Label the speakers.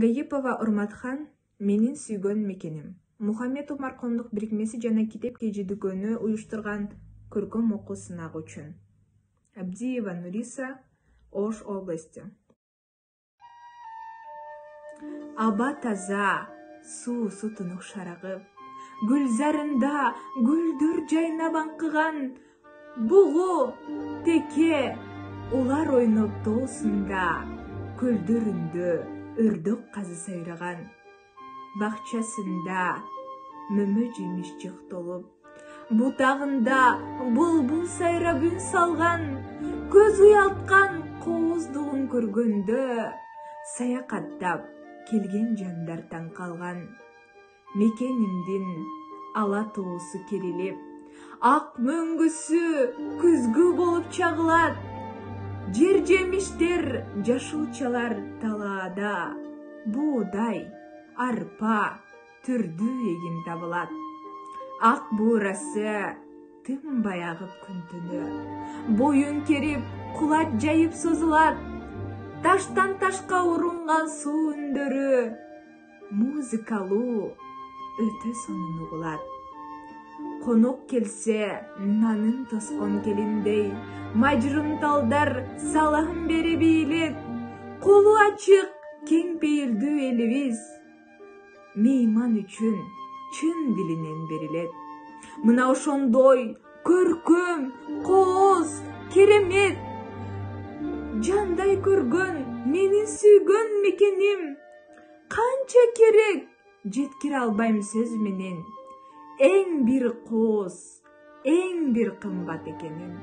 Speaker 1: Гаипова Урматхан менин сүйгөн мекеним. Мухаммед Умар коомдук бирикмеси жана Китеп KG дүкөнү уюштурган көркөм окуу сынагы үчүн. Абдиева Нуриса, Ош области. Аба таза, суусу тунук шарагып, гүлзарында гүлдөр жайнап аңкыган, бугу, теке, улар ойноп тоосунда, көлдөрүндө өрдөк казы сайраган, бакчасында мөмө жемиш жыктолуп, бутагында булбул сайрап үн салган, көз уялткан кооздугун көргөндө, саякаттап келген жандар таң калган. Мекенимдин ала тоосу керилип, ак мөңгүсү күзгү болуп чагылат, жер жемиштер жашылчалар талаада, буудай, арпа, түрдүү эгин табылат. Ак буурасы тынбай агып күн түнү, боюн керип, кулат жайып созулат, таштан ташка урунган суу үндөрү музыкалуу өтө сонун угулат. Конок келсе, нанын тоскон келиндей, мажрын талдар салам берип ийилет, колу ачык, кең пейилдүү элибиз мейман үчүн чын дилинен берилет. Мына ошондой көркөм, кооз, керемет, жандай көргөн менин сүйгөн мекеним, канча керек жеткире албайм сөз менен, эң бир кооз, эң бир кымбат экенин.